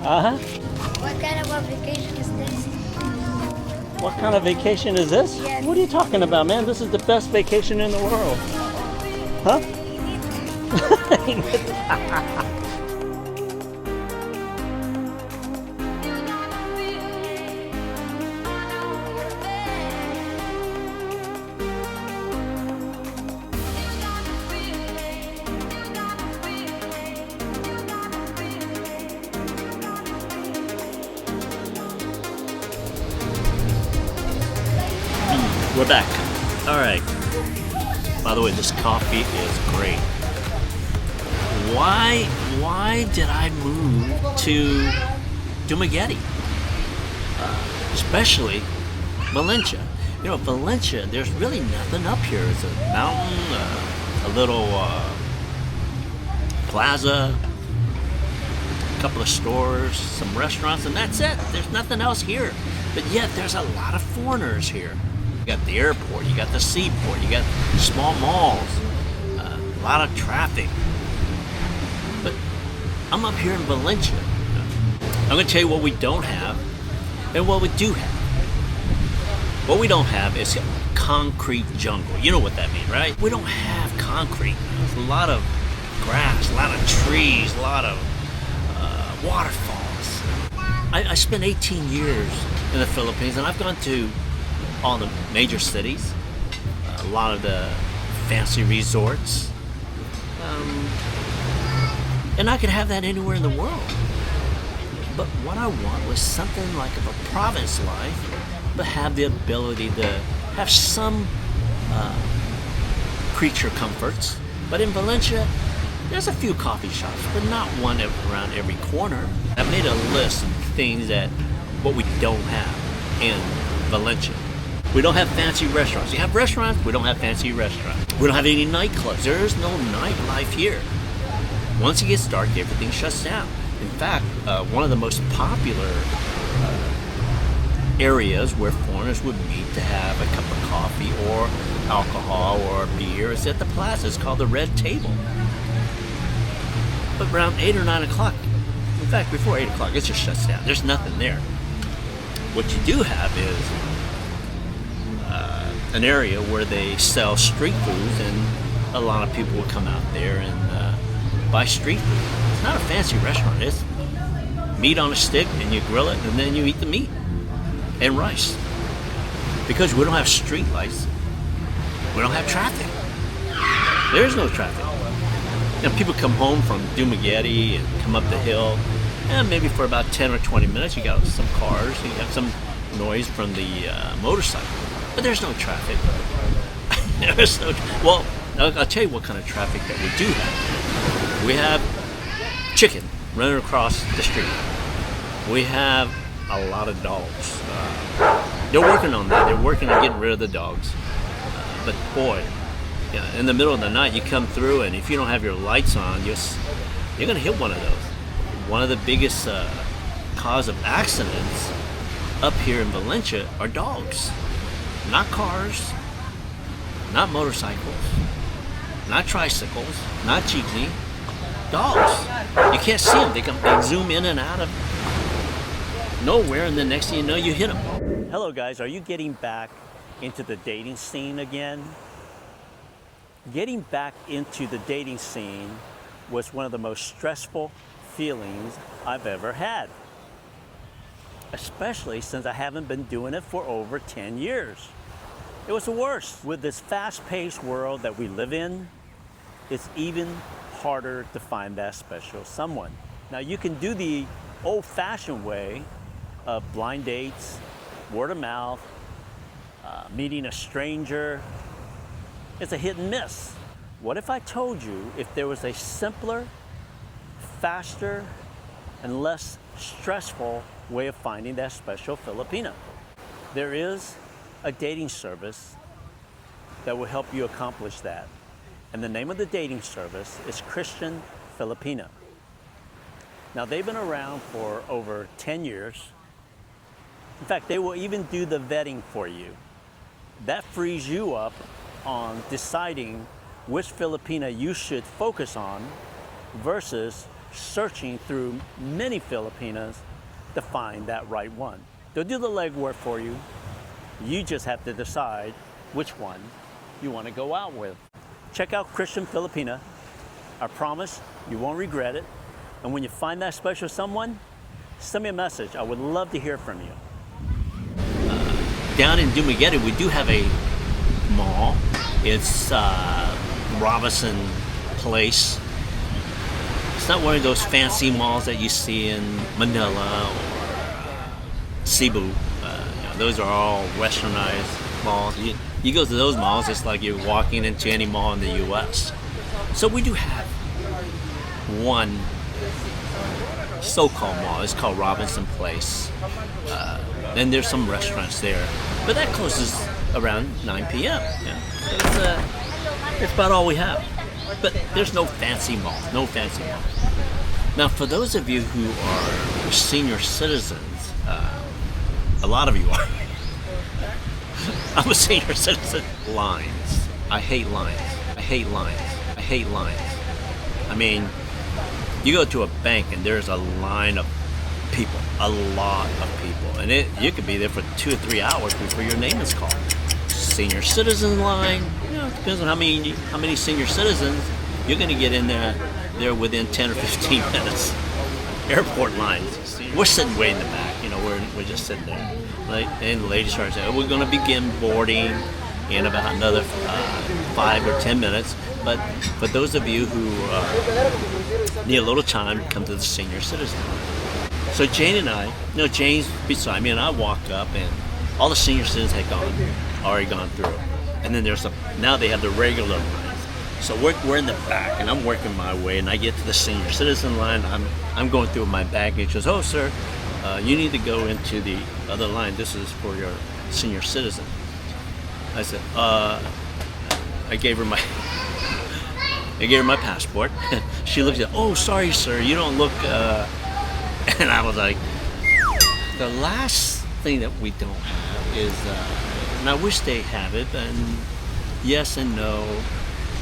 Uh-huh. What kind of a vacation is this? What kind of vacation is this? Yes. What are you talking about, man? This is the best vacation in the world. Huh? We're back. All right. By the way, this coffee is great. Why did I move to Dumaguete? Especially Valencia. You know, Valencia, there's really nothing up here. It's a mountain, a little plaza, a couple of stores, some restaurants, and that's it. There's nothing else here. But yet, there's a lot of foreigners here. You got the airport, you got the seaport, you got small malls, a lot of traffic. But I'm up here in Valencia. I'm going to tell you what we don't have and what we do have. What we don't have is concrete jungle. You know what that means, right? We don't have concrete. There's a lot of grass, a lot of trees, a lot of waterfalls. I spent 18 years in the Philippines, and I've gone to all the major cities, a lot of the fancy resorts, and I could have that anywhere in the world. But what I want was something like of a province life, but have the ability to have some creature comforts. But in Valencia, there's a few coffee shops, but not one around every corner. I made a list of things that what we don't have in Valencia. We don't have fancy restaurants. You have restaurants, we don't have fancy restaurants. We don't have any nightclubs. There is no nightlife here. Once it gets dark, everything shuts down. In fact, one of the most popular areas where foreigners would meet to have a cup of coffee or alcohol or beer is at the plaza. It's called the Red Table. But around 8 or 9 o'clock, in fact, before 8 o'clock, it just shuts down. There's nothing there. What you do have is an area where they sell street foods, and a lot of people will come out there and buy street food. It's not a fancy restaurant. It's meat on a stick, and you grill it, and then you eat the meat and rice. Because we don't have street lights, we don't have traffic. There's no traffic. You know, people come home from Dumaguete and come up the hill, and maybe for about 10 or 20 minutes, you got some cars, you have some noise from the motorcycle. But there's no traffic. There's no. Well, I'll tell you what kind of traffic that we do have. We have chicken running across the street. We have a lot of dogs. They're working on that. They're working on getting rid of the dogs. But boy, yeah, in the middle of the night, you come through, and if you don't have your lights on, you're going to hit one of those. One of the biggest cause of accidents up here in Valencia are dogs. Not cars, not motorcycles, not tricycles, not jeepney, dogs. You can't see them. They zoom in and out of nowhere, and the next thing you know, you hit them. Hello guys, are you getting back into the dating scene again? Getting back into the dating scene was one of the most stressful feelings I've ever had. Especially since I haven't been doing it for over 10 years. It was the worst. With this fast-paced world that we live in, it's even harder to find that special someone. Now you can do the old-fashioned way of blind dates, word of mouth, meeting a stranger. It's a hit and miss. What if I told you if there was a simpler, faster, and less stressful way of finding that special Filipina? There is a dating service that will help you accomplish that. And the name of the dating service is Christian Filipina. Now they've been around for over 10 years. In fact, they will even do the vetting for you. That frees you up on deciding which Filipina you should focus on versus searching through many Filipinas to find that right one. They'll do the legwork for you. You just have to decide which one you want to go out with. Check out Christian Filipina. I promise you won't regret it. And when you find that special someone, send me a message. I would love to hear from you. Down in Dumaguete, we do have a mall. It's Robinson Place. It's not one of those fancy malls that you see in Manila or Cebu. Those are all westernized malls. You go to those malls, it's like you're walking into any mall in the U.S. So we do have one so-called mall. It's called Robinson Place. Then there's some restaurants there, but that closes around 9 p.m. Yeah. It's about all we have. But there's no fancy malls, no fancy malls. Now, for those of you who are senior citizens, a lot of you are. I'm a senior citizen. Lines. I hate lines. I hate lines. I hate lines. I mean, you go to a bank and there's a line of people, a lot of people, and you could be there for 2 or 3 hours before your name is called. Senior citizen line, it depends on how many senior citizens you're going to get in there within 10 or 15 minutes. Airport lines. We're sitting way in the back, we're just sitting there. And the lady starts saying, we're going to begin boarding in about another 5 or 10 minutes. But for those of you who need a little time, come to the senior citizen line. So Jane and I, Jane's beside me, and I walked up, and all the senior citizens had already gone through. And then now they have the regular lines. So we're in the back, and I'm working my way, and I get to the senior citizen line. I'm going through my bag, and she goes, "Oh, sir, you need to go into the other line. This is for your senior citizen." I said, I gave her my passport. She looked at, "Oh, sorry, sir, you don't look," and I was like, the last thing that we don't have is, and I wish they have it, and yes and no,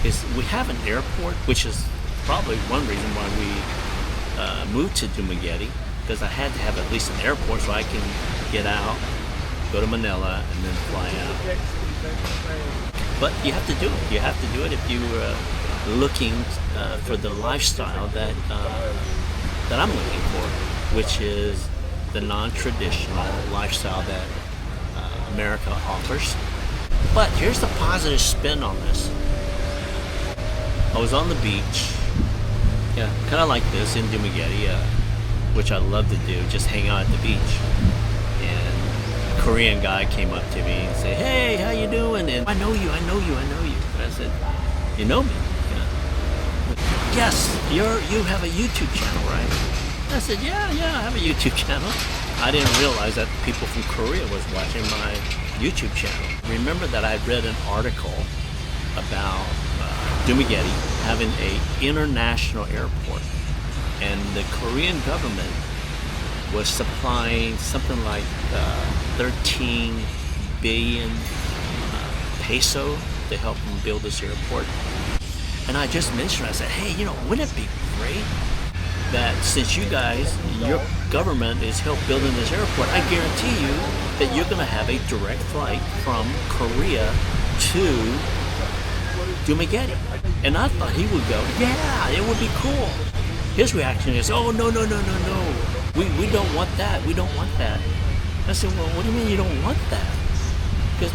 is we have an airport, which is probably one reason why we moved to Dumaguete, because I had to have at least an airport so I can get out, go to Manila, and then fly out. But you have to do it. You have to do it if you're looking for the lifestyle that I'm looking for, which is the non-traditional lifestyle that America offers. But here's the positive spin on this. I was on the beach, kind of like this in Dumaguete, which I love to do, just hang out at the beach. And a Korean guy came up to me and said, "Hey, how you doing?" And I know you. And I said, "You know me?" "Yes, you have a YouTube channel, right?" I said, yeah, I have a YouTube channel. I didn't realize that people from Korea was watching my YouTube channel. Remember that I read an article about Dumaguete having an international airport, and the Korean government was supplying something like 13 billion peso to help them build this airport. And I just mentioned, I said, hey, wouldn't it be great that since your government is help building this airport, I guarantee you that you're going to have a direct flight from Korea to Dumaguete. And I thought he would go, yeah, it would be cool. His reaction is, oh, no. We don't want that. We don't want that. I said, well, what do you mean you don't want that? Because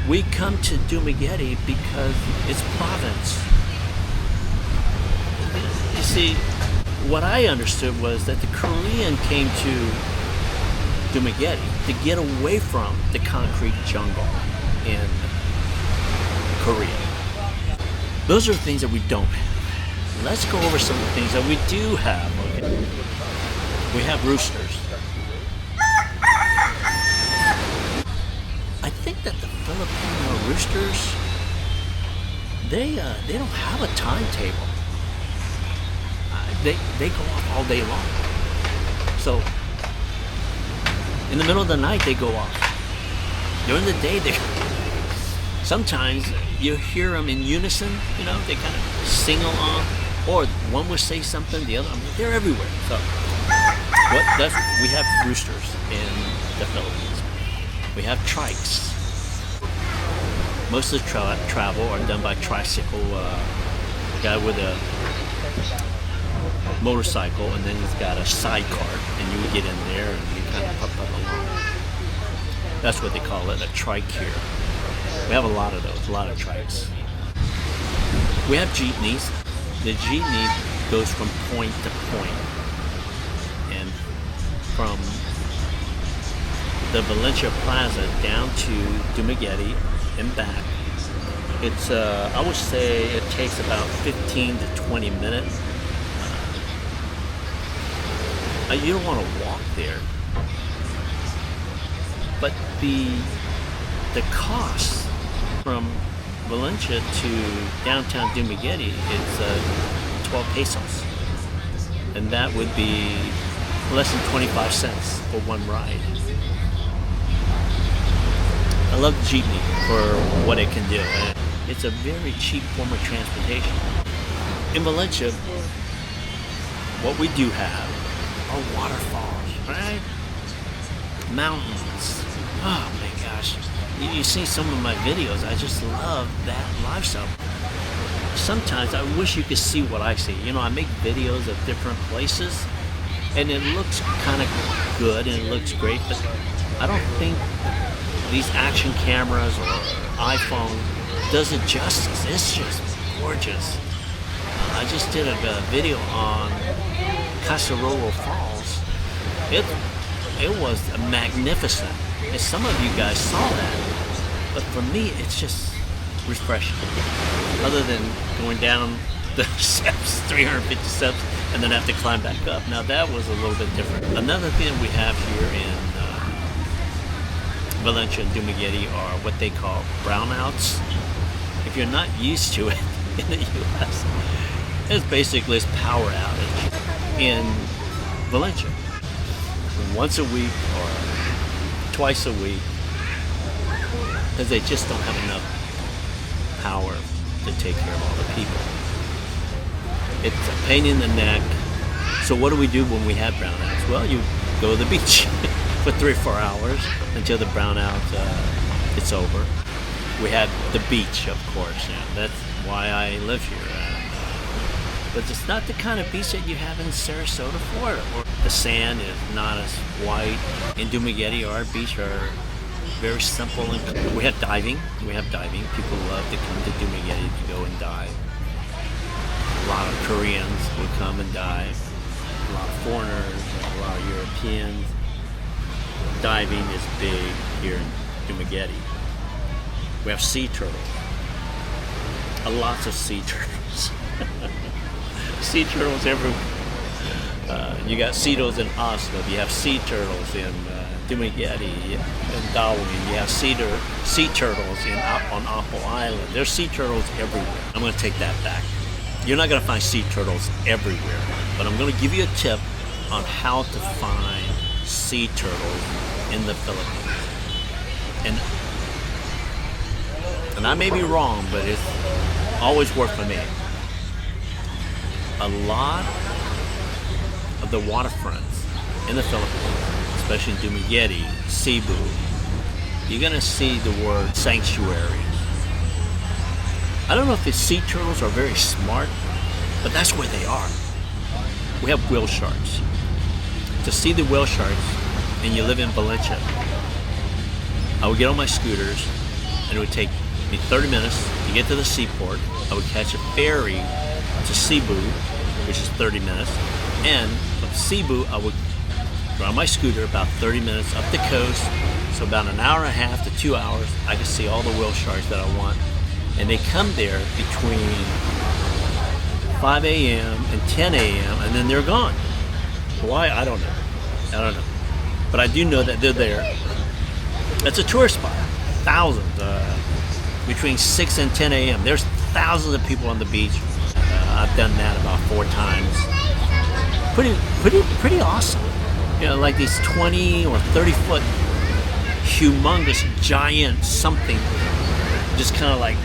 we come to Dumaguete because it's province. You see, what I understood was that the Korean came to Dumaguete to get away from the concrete jungle in Korea. Those are the things that we don't have. Let's go over some of the things that we do have. Okay? We have roosters. I think that the Filipino roosters, they don't have a timetable. They go off all day long. So in the middle of the night they go off. During the day sometimes you hear them in unison. They kind of sing along. or one will say something, the other. I mean, they're everywhere. So we have roosters in the Philippines. We have trikes. Most of the travel are done by tricycle. Guy with a motorcycle, and then he's got a sidecar, and you would get in there and you kind of putt along. That's what they call it, a trike here. We have a lot of those, a lot of trikes. We have jeepneys. The jeepney goes from point to point, and from the Valencia Plaza down to Dumaguete and back. It's, I would say it takes about 15 to 20 minutes. You don't want to walk there. But the cost from Valencia to downtown Dumaguete is 12 pesos. And that would be less than 25 cents for one ride. I love the jeepney for what it can do. It's a very cheap form of transportation. In Valencia, what we do have are waterfalls, right? Mountains. Oh my gosh. You see some of my videos, I just love that lifestyle. Sometimes I wish you could see what I see. You know, I make videos of different places and it looks kind of good and it looks great, but I don't think these action cameras or iPhone does it justice. It's just gorgeous. I just did a video on Casarolo Falls. It was magnificent, and some of you guys saw that. But for me, it's just refreshing. Other than going down the steps, 350 steps, and then have to climb back up. Now that was a little bit different. Another thing we have here in Valencia and Dumaguete are what they call brownouts. If you're not used to it in the U.S., it's basically this power outage in Valencia. Once a week or twice a week, because they just don't have enough power to take care of all the people. It's a pain in the neck. So what do we do when we have brownouts? Well, you go to the beach for 3 or 4 hours until the brownout it's over. We have the beach, of course. Yeah, that's why I live here. But it's not the kind of beach that you have in Sarasota, Florida. The sand is not as white. In Dumaguete, our beach are very simple. And we have diving. People love to come to Dumaguete to go and dive. A lot of Koreans will come and dive. A lot of foreigners, a lot of Europeans. Diving is big here in Dumaguete. We have sea turtles. Lots of sea turtles. Sea turtles everywhere. You got sea turtles in Oslo. You have sea turtles in Dumaguete and Darwin. You have sea turtles on Apple Island. There's sea turtles everywhere. I'm going to take that back. You're not going to find sea turtles everywhere, but I'm going to give you a tip on how to find sea turtles in the Philippines. And I may be wrong, but it's always worked for me. A lot of the waterfronts in the Philippines, especially in Dumaguete, Cebu, you're going to see the word sanctuary. I don't know if the sea turtles are very smart, but that's where they are. We have whale sharks. To see the whale sharks, and you live in Valencia, I would get on my scooters, and it would take me 30 minutes to get to the seaport. I would catch a ferry to Cebu, which is 30 minutes, and from Cebu, I would ride my scooter about 30 minutes up the coast, so about an hour and a half to 2 hours, I can see all the whale sharks that I want. And they come there between 5 a.m. and 10 a.m. and then they're gone. Why? I don't know. But I do know that they're there. It's a tourist spot. Thousands. Between 6 and 10 a.m. There's thousands of people on the beach. I've done that about 4 times. Pretty awesome. You know, like these 20 or 30 foot humongous giant something just kind of like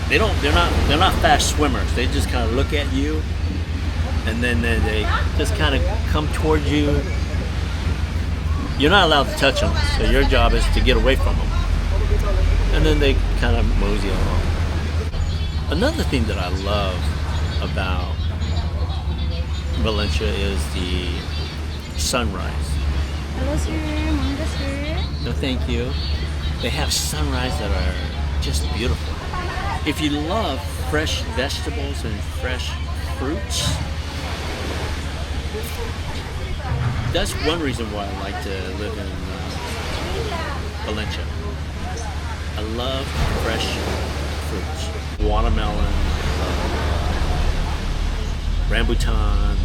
they're not fast swimmers. They just kind of look at you, and then they just kind of come towards you. You're not allowed to touch them, so your job is to get away from them. And then they kind of mosey along. Another thing that I love about Valencia is the sunrise. Hello, sir. Manga, sir. No, thank you. They have sunrise that are just beautiful. If you love fresh vegetables and fresh fruits, that's one reason why I like to live in Valencia. I love fresh fruits. Watermelon, rambutan,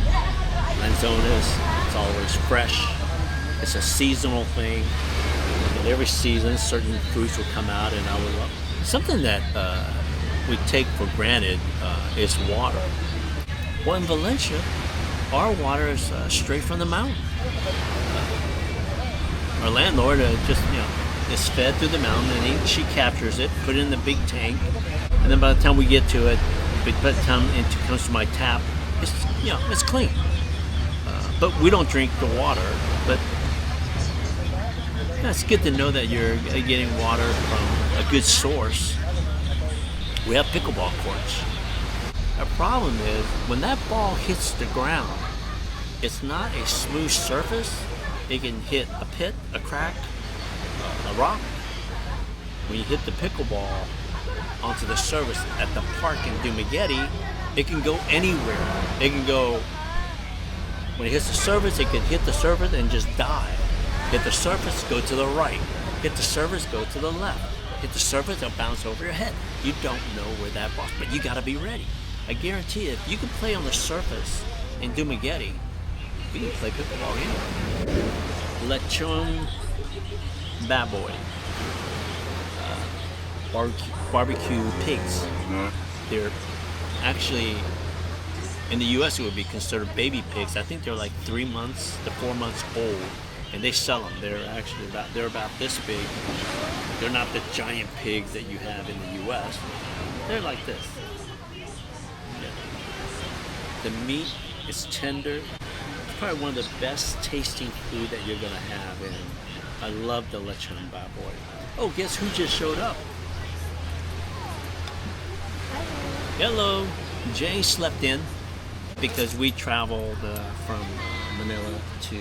lanzones. It's always fresh. It's a seasonal thing. And every season, certain fruits will come out, and I would love. Something that we take for granted is water. Well, in Valencia, our water is straight from the mountain. Our landlord just, is fed through the mountain, and she captures it, put it in the big tank, and then by the time we get to it, by the time it comes to my tap, it's clean. But we don't drink the water. But it's good to know that you're getting water from a good source. We have pickleball courts. Our problem is when that ball hits the ground, it's not a smooth surface. It can hit a pit, a crack, a rock. When you hit the pickleball onto the surface at the park in Dumaguete, it can go anywhere. It can go, when it hits the surface, it can hit the surface and just die. Hit the surface, go to the right. Hit the surface, go to the left. Hit the surface, it'll bounce over your head. You don't know where that ball, but you gotta be ready. I guarantee you, if you can play on the surface in Dumaguete, you can play pickleball anywhere. Lechon baboy. Barbecue pigs. They're actually, in the US it would be considered baby pigs. I think they're like 3 months to 4 months old, and they sell them. They're actually about this big. They're not the giant pigs that you have in the US. They're like this. Yeah. The meat is tender. It's probably one of the best tasting food that you're gonna have, and I love the lechon baboy. Oh, guess who just showed up? Hello. Jay slept in because we traveled from Manila to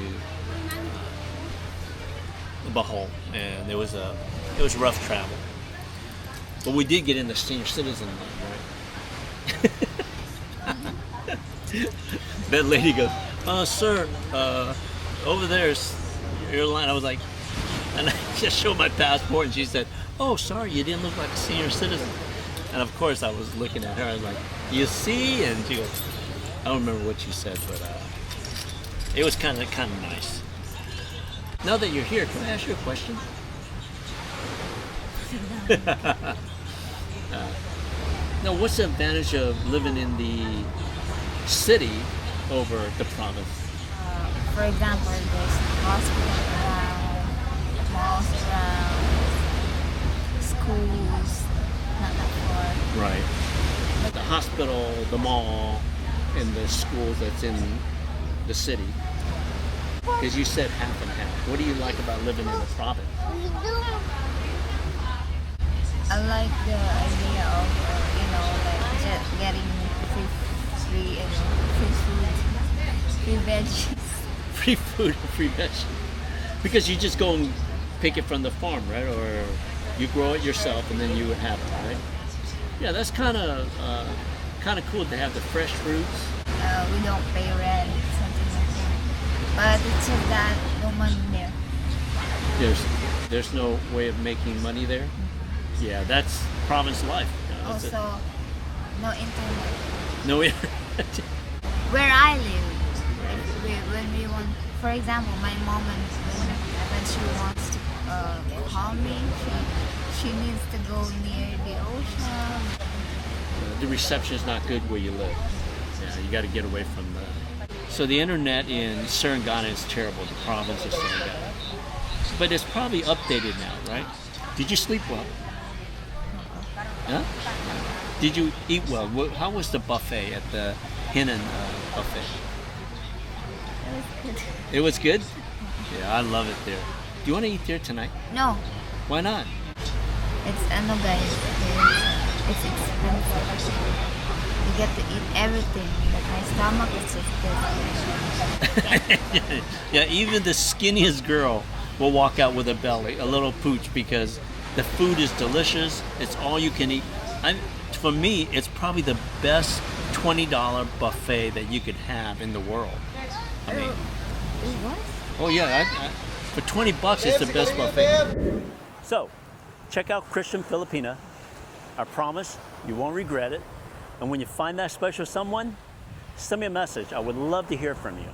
Bohol, and it was rough travel. But we did get in the senior citizen line, right? That lady goes, sir, over there's your line. I was like, and I just showed my passport, and she said, oh, sorry, you didn't look like a senior citizen. And of course, I was looking at her. I was like, "You see?" And she goes, "I don't remember what she said, but it was kind of nice." Now that you're here, can I ask you a question? Now, what's the advantage of living in the city over the province? For example, there's hospital around, malls around, schools, not that far. Right. The hospital, the mall, and the schools that's in the city. Because you said half and half. What do you like about living in the province? I like the idea of, like just getting free veggies. Free food and free veggies. Because you just go and pick it from the farm, right? Or you grow it yourself and then you have it, right? Yeah, that's kind of cool to have the fresh fruits. We don't pay rent, something like that. But it's just that no money there. There's no way of making money there. Yeah, that's province life. Also, no internet. No internet. Where I live, when we want, for example, my mom when she wants to call me, she needs to go near the ocean. The reception is not good where you live. Yeah, you got to get away from the. So the internet in Serengeti is terrible. The province of Serengeti, but it's probably updated now, right? Did you sleep well? Huh? Did you eat well? How was the buffet at the Henan buffet? It was good. It was good? Yeah, I love it there. Do you want to eat there tonight? No, Why not? it's guys. It's expensive. You get to eat everything, but my stomach is just good. Yeah, even the skinniest girl will walk out with a belly, a little pooch, because the food is delicious. It's all you can eat. For me, it's probably the best $20 buffet that you could have in the world. I mean, What? oh yeah, for $20, it's the best buffet. So, check out Christian Filipina. I promise you won't regret it. And when you find that special someone, send me a message. I would love to hear from you.